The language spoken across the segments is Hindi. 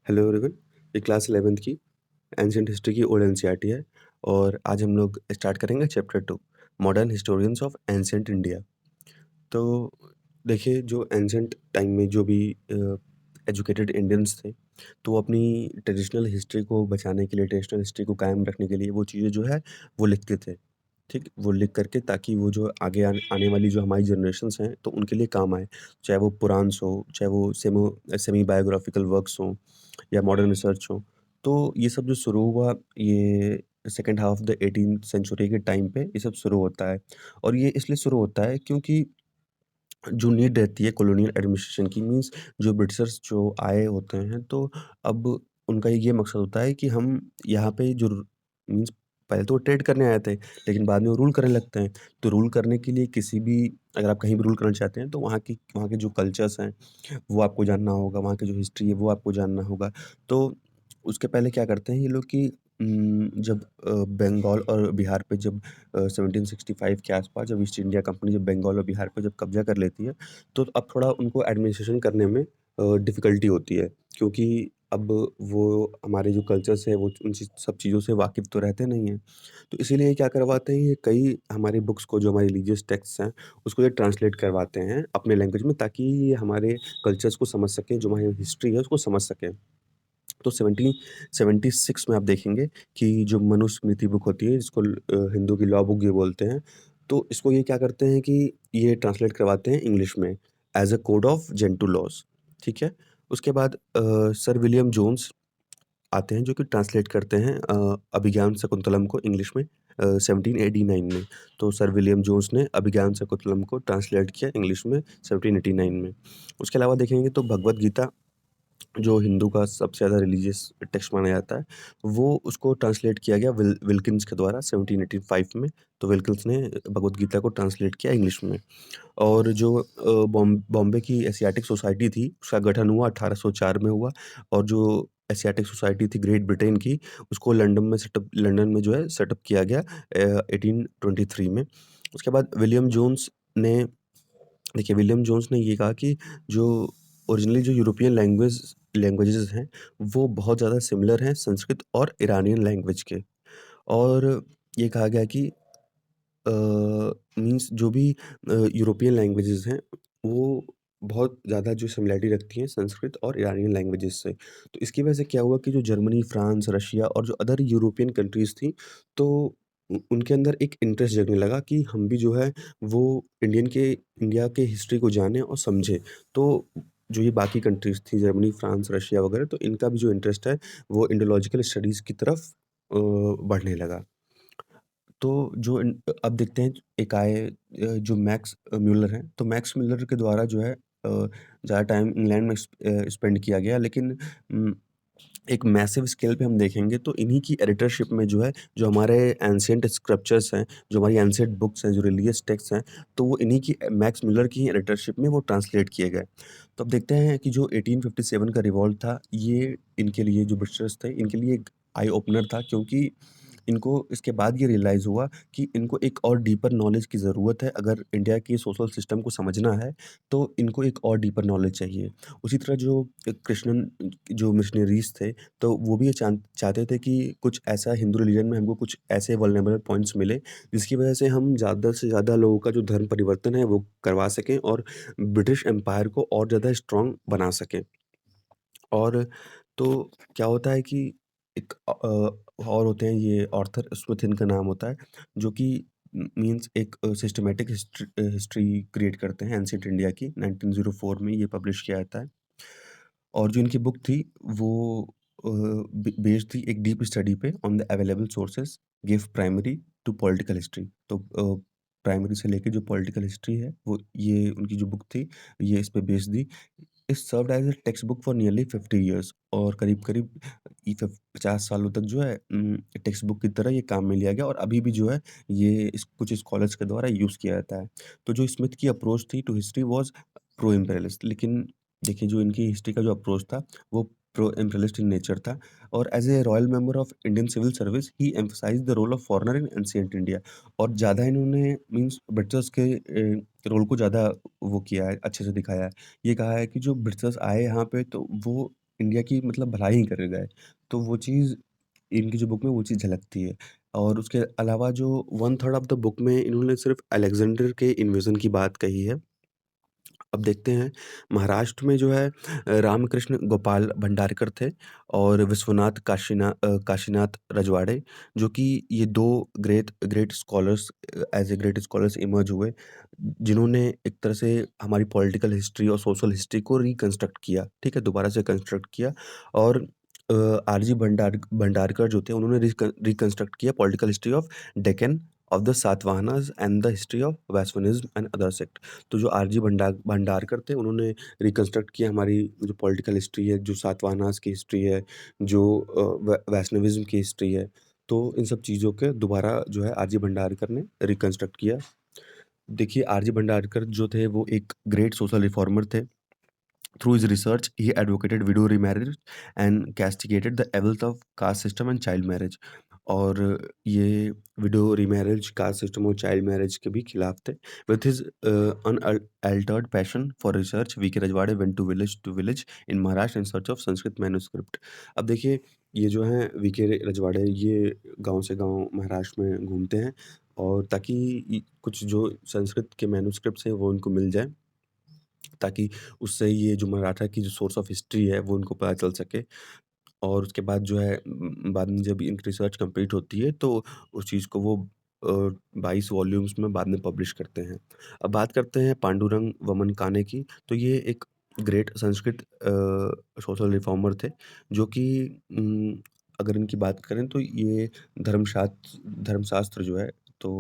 Hello everyone. ये क्लास 11th की एंशिएंट हिस्ट्री की ओल्ड एनसीईआरटी है और आज हम लोग स्टार्ट करेंगे chapter 2 modern historians of ancient India. तो देखिए जो एंशिएंट टाइम में जो भी एजुकेटेड इंडियंस थे, तो वो अपनी ट्रेडिशनल हिस्ट्री को बचाने के लिए, ट्रेडिशनल हिस्ट्री को कायम रखने के लिए वो चीज़ें जो है वो लिखते थे। ठीक? वो लिख कर के ताकि वो जो आगे आने वाली जो हमारी जनरेशन्स हैं, तो उनके लिए काम आए। चाहे वो पुराण्स हो, चाहे वो सेमी बायोग्राफिकल वर्क्स हों या मॉडर्न रिसर्च हो। तो ये सब जो शुरू हुआ ये second half of the 18th century के टाइम पे ये सब शुरू होता है। और ये इसलिए शुरू होता है क्योंकि जो नीड रहती है कॉलोनियल एडमिनिस्ट्रेशन की मीन्स जो ब्रिटिशर्स जो आए होते हैं, तो अब उनका ये मकसद होता है कि हम यहाँ पे जो मीन्स पहले तो वो ट्रेड करने आए थे, लेकिन बाद में वो रूल करने लगते हैं। तो रूल करने के लिए किसी भी अगर आप कहीं भी रूल करना चाहते हैं, तो वहाँ के जो कल्चर्स हैं, वो आपको जानना होगा, वहाँ की जो हिस्ट्री है वो आपको जानना होगा। तो उसके पहले क्या करते हैं ये लोग कि जब बंगाल और बिहार पे जब 1765 के आस-पास जब ईस्ट इंडिया कंपनी जब बंगाल और बिहार पे जब कब्ज़ा कर लेती है, तो अब थोड़ा उनको एडमिनिस्ट्रेशन करने में डिफ़िकल्टी होती है। क्योंकि अब वो हमारे जो कल्चर्स है वो उन सब चीज़ों से वाकिफ़ तो रहते नहीं हैं। तो इसीलिए क्या करवाते हैं ये कई हमारी बुक्स को जो हमारी रिलीजियस टेक्स्ट्स हैं, उसको ये ट्रांसलेट करवाते हैं अपने लैंग्वेज में ताकि ये हमारे कल्चर्स को समझ सकें, जो हमारी हिस्ट्री है उसको समझ सकें। तो 1776 में आप देखेंगे कि जो मनुस्मृति बुक होती है जिसको हिंदू की लॉ बुक ये बोलते हैं, तो इसको ये क्या करते हैं कि ये ट्रांसलेट करवाते हैं इंग्लिश में as a code of Gentoo laws, ठीक है? उसके बाद सर विलियम जोन्स आते हैं जो कि ट्रांसलेट करते हैं अभिज्ञान शकुंतलम को इंग्लिश में 1789 में। तो सर विलियम जोन्स ने अभिज्ञान शकुंतलम को ट्रांसलेट किया इंग्लिश में 1789 में। उसके अलावा देखेंगे तो भगवद गीता जो हिंदू का सबसे ज़्यादा रिलीजियस टेक्स्ट माना जाता है, वो उसको ट्रांसलेट किया गया विल्किन्स के द्वारा 1785 में। तो विल्किन्स ने भगवद गीता को ट्रांसलेट किया इंग्लिश में। और जो बॉम्बे की एशियाटिक सोसाइटी थी, उसका गठन हुआ 1804 में हुआ और जो एशियाटिक सोसाइटी थी ग्रेट ब्रिटेन की, उसको लंदन में जो है सेटअप किया गया 1823 में। उसके बाद ने विलियम जोन्स ने ये कहा कि जो ओरिजिनली जो यूरोपियन लैंग्वेजेज़ हैं, वो बहुत ज़्यादा सिमिलर हैं संस्कृत और इरानियन लैंग्वेज के। और ये कहा गया कि अ, मीन्स जो भी यूरोपियन लैंग्वेजेज़ हैं, वो बहुत ज़्यादा जो सिमिलैरिटी रखती हैं संस्कृत और इरानियन लैंग्वेजेज़ से। तो इसकी वजह से क्या हुआ कि जो जर्मनी, फ्रांस, रशिया और जो अदर यूरोपियन कंट्रीज़ थी, तो उनके अंदर एक इंटरेस्ट जगने लगा कि हम भी जो है वो इंडिया के हिस्ट्री को जानें और समझें। तो जो ये बाकी कंट्रीज़ थी जर्मनी, फ्रांस, रशिया वगैरह तो इनका भी जो इंटरेस्ट है, वो इंडोलॉजिकल स्टडीज़ की तरफ बढ़ने लगा। तो अब देखते हैं एक जो मैक्स म्यूलर हैं, तो मैक्स म्यूलर के द्वारा जो है ज़्यादा टाइम इंग्लैंड में स्पेंड किया गया लेकिन उम, एक मैसिव स्केल पे हम देखेंगे तो इन्हीं की एडिटरशिप में जो है, जो हमारे एंशिएंट स्क्रिप्चर्स हैं, जो हमारी एंशिएंट बुक्स हैं, जो रिलीजियस टेक्स्ट हैं, तो वो इन्हीं की मैक्स म्यूलर की एडिटरशिप में वो ट्रांसलेट किए गए। तो अब देखते हैं कि जो 1857 का रिवॉल्ट था, ये इनके लिए जो ब्रिटिशर्स थे, इनके लिए एक आई ओपनर था क्योंकि इनको इसके बाद ये रियलाइज़ हुआ कि इनको एक और डीपर नॉलेज की ज़रूरत है। अगर इंडिया के सोशल सिस्टम को समझना है, तो इनको एक और डीपर नॉलेज चाहिए। उसी तरह जो कृष्णन जो मिशनरीज़ थे, तो वो भी ये चाहते थे कि कुछ ऐसा हिंदू रिलीजन में हमको कुछ ऐसे वल्नरेबल पॉइंट्स मिले, जिसकी वजह से हम ज़्यादा से ज़्यादा लोगों का जो धर्म परिवर्तन है, वो करवा सकें और ब्रिटिश एम्पायर को और ज़्यादा स्ट्रॉन्ग बना सकें। और तो क्या होता है कि एक और होते हैं ये ऑर्थर स्मिथ इनका नाम होता है, जो कि मीन्स एक सिस्टमैटिक हिस्ट्री क्रिएट करते हैं एंशिएंट इंडिया की 1904 में ये पब्लिश किया जाता है। और जो इनकी बुक थी वो बेस्ड थी एक डीप स्टडी पे on the available sources give primary to political history. तो प्राइमरी से लेके जो पॉलिटिकल हिस्ट्री है वो ये उनकी जो बुक थी ये इस पे बेस्ड थी। It served as a text book for nearly 50 years और करीब-करीब 50 सालों तक जो है टेक्स्ट बुक की तरह ये काम में लिया गया और अभी भी जो है ये कुछ स्कॉलर्स के द्वारा यूज़ किया जाता है। तो जो स्मिथ की अप्रोच थी to history was pro imperialist, लेकिन देखिए जो इनकी हिस्ट्री का जो अप्रोच था वो प्रो इम्पेरियलिस्ट इन नेचर था। और as a royal member of Indian Civil Service he emphasised the role of foreigner in ancient India. और ज़्यादा इन्होंने मीन्स ब्रिटिशर्स के रोल को ज़्यादा वो किया है, अच्छे से दिखाया है। ये कहा है कि जो ब्रिटिशर्स आए यहाँ पे तो वो इंडिया की मतलब भलाई ही कर गए। तो वो चीज़ इनकी जो बुक में वो चीज़ झलकती है। और उसके अलावा जो 1/3 ऑफ द बुक में इन्होंने सिर्फ़ अलेक्जेंडर के इन्वेज़न की बात कही है। अब देखते हैं महाराष्ट्र में जो है रामकृष्ण गोपाल भंडारकर थे और विश्वनाथ काशीनाथ रजवाड़े, जो कि ये 2 great great scholars as a great scholars emerge हुए, जिन्होंने एक तरह से हमारी पॉलिटिकल हिस्ट्री और सोशल हिस्ट्री को रिकंस्ट्रक्ट किया, ठीक है? दोबारा से कंस्ट्रक्ट किया। और आरजी भंडारकर जो थे उन्होंने रिकंस्ट्रक्ट किया political history of Deccan, of the Satavahanas and the history of Vaishnavism and other sect. तो जो आरजी भंडारकर थे उन्होंने रिकंस्ट्रक्ट किया हमारी जो पॉलिटिकल हिस्ट्री है, जो सातवाहनाज़ की हिस्ट्री है, जो वैष्णविज़्म की हिस्ट्री है। तो इन सब चीज़ों के दोबारा जो है आरजी भंडारकर ने रिकंस्ट्रक्ट किया। देखिए आरजी भंडारकर जो थे वो एक ग्रेट सोशल रिफॉर्मर थे। Through his research, he advocated widow remarriage and castigated the evils of caste system and child marriage. और ये विडो रीमैरेज, कास्ट सिस्टम और चाइल्ड मैरिज के भी खिलाफ थे। With his unaltered passion for research, V K Rajwade went to village in Maharashtra in search of Sanskrit manuscript. अब देखिए ये जो हैं वीके रजवाड़े, ये गांव से गांव महाराष्ट्र में घूमते हैं और ताकि कुछ जो संस्कृत के मैन्युस्क्रिप्ट्स हैं वो उनको मिल जाए, ताकि उससे ये जो मराठा की जो सोर्स ऑफ हिस्ट्री है वो उनको पता चल सके। और उसके बाद जो है बाद में जब इनकी रिसर्च कंप्लीट होती है तो उस चीज़ को वो 22 वॉल्यूम्स में बाद में पब्लिश करते हैं। अब बात करते हैं पांडुरंग वमन काने की, तो ये एक ग्रेट संस्कृत सोशल रिफॉर्मर थे, जो कि अगर इनकी बात करें तो ये धर्मशास्त्र जो है तो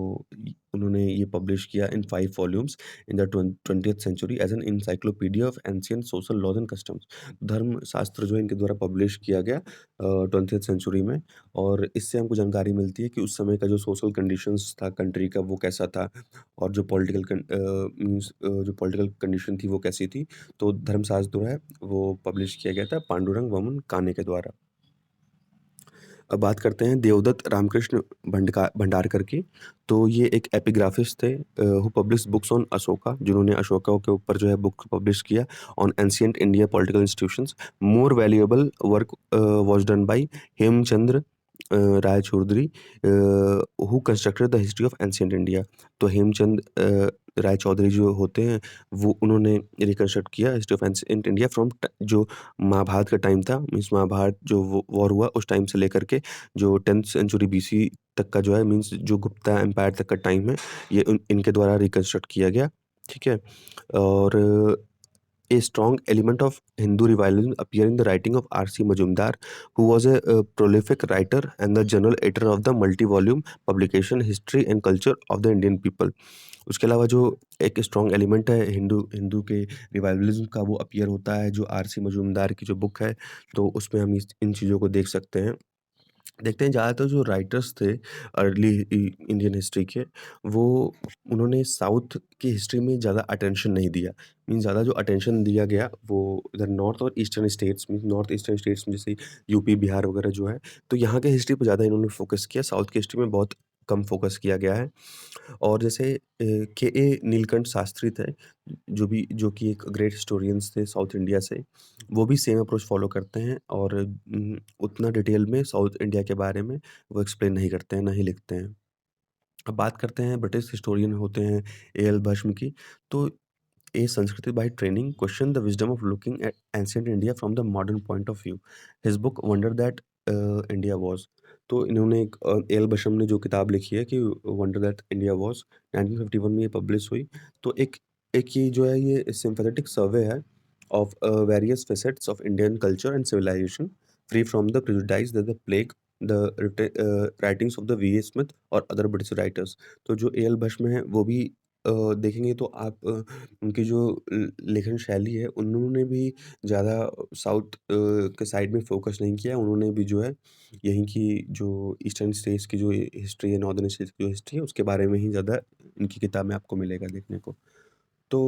उन्होंने ये पब्लिश किया in 5 volumes in the 20th century as an encyclopaedia of ancient social laws and customs. Dharmashastra जो है इनके द्वारा पब्लिश किया गया 20th सेंचुरी में। और इससे हमको जानकारी मिलती है कि उस समय का जो सोशल कंडीशंस था कंट्री का वो कैसा था, और जो जो पॉलिटिकल कंडीशन थी वो कैसी थी। तो धर्मशास्त्र जो है वो पब्लिश किया गया था पांडुरंग वमन काने के द्वारा। अब बात करते हैं देवदत्त रामकृष्ण भंडारकर की। तो ये एक एपिग्राफिस्ट थे who published books on Ashoka, जिन्होंने अशोका के ऊपर जो है बुक पब्लिश किया on ancient India political institutions. More valuable work was done by Hemchandra Ray Chaudhuri who constructed the history of ancient India. तो हेमचंद राय चौधरी जो होते हैं वो उन्होंने रिकंस्ट्रक्ट किया history of ancient India from जो महाभारत का टाइम था, मीन्स महाभारत जो वॉर हुआ उस टाइम से लेकर के जो 10th सेंचुरी बीसी तक का जो है, मीन्स जो गुप्ता एम्पायर तक का टाइम है, ये इनके द्वारा रिकंस्ट्रक्ट किया गया। ठीक है। और a strong element of Hindu revivalism appear in the writing of R.C. Majumdar, who was a prolific writer and the general editor of the multi-volume publication History and Culture of the Indian People. उसके अलावा जो एक स्ट्रॉन्ग एलिमेंट है हिंदू हिंदू के रिवाइवलिज्म का, वो अपीयर होता है जो आर.सी. मजूमदार की जो बुक है, तो उसमें हम इन चीज़ों को देख सकते हैं। देखते हैं ज़्यादातर जो राइटर्स थे अर्ली इंडियन हिस्ट्री के, वो उन्होंने साउथ की हिस्ट्री में ज़्यादा अटेंशन नहीं दिया। मीन्स ज़्यादा जो अटेंशन दिया गया वो इधर नॉर्थ और ईस्टर्न स्टेट्स में, नॉर्थ ईस्टर्न स्टेट्स में जैसे यूपी बिहार वगैरह जो है, तो यहाँ के हिस्ट्री पर ज़्यादा इन्होंने फोकस किया, साउथ की हिस्ट्री में बहुत कम फोकस किया गया है। और जैसे के ए नीलकंठ शास्त्री थे, जो कि एक ग्रेट हिस्टोरियंस थे साउथ इंडिया से, वो भी सेम अप्रोच फ़ॉलो करते हैं और उतना डिटेल में साउथ इंडिया के बारे में वो एक्सप्लेन नहीं करते हैं, ना ही लिखते हैं। अब बात करते हैं ब्रिटिश हिस्टोरियन होते हैं ए.एल. भस्म की। तो A Sanskrit by training questioned the wisdom of looking at ancient India from the modern point of view. His book Wonder That India Was. तो इन्होंने एक एल बशम ने जो किताब लिखी है कि वंडर दैट इंडिया वाज, 1951 में ये पब्लिश हुई। तो एक ये जो है ये सिम्पैथेटिक सर्वे है of various facets of Indian culture and civilisation, free from the prejudice that the plague the writings of the V A Smith और अदर ब्रिटिश राइटर्स। तो जो ए एल भस्म है वो भी देखेंगे तो आप उनकी जो लेखन शैली है, उन्होंने भी ज़्यादा साउथ के साइड में फ़ोकस नहीं किया। उन्होंने भी जो है यहीं की जो ईस्टर्न स्टेट्स की जो हिस्ट्री है, नॉर्दर्न स्टेट्स की जो हिस्ट्री है, उसके बारे में ही ज़्यादा इनकी किताब में आपको मिलेगा देखने को। तो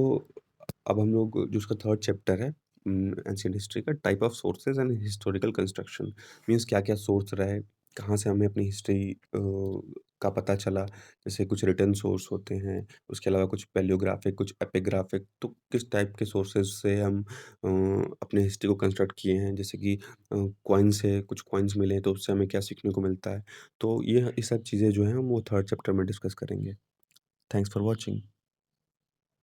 अब हम लोग जो उसका 3rd चैप्टर है एंशिएंट हिस्ट्री का, type of sources and historical construction. Means क्या-क्या सोर्स रहे, कहाँ से हमें अपनी हिस्ट्री का पता चला, जैसे कुछ रिटन सोर्स होते हैं, उसके अलावा कुछ पैलियोग्राफिक, कुछ एपिग्राफिक, तो किस टाइप के सोर्सेज़ से हम अपने हिस्ट्री को कंस्ट्रक्ट किए हैं, जैसे कि कॉइन्स है, कुछ कॉइन्स मिले हैं, तो उससे हमें क्या सीखने को मिलता है। तो ये सब चीज़ें जो हैं, हम वो थर्ड चैप्टर में डिस्कस करेंगे। Thanks for watching.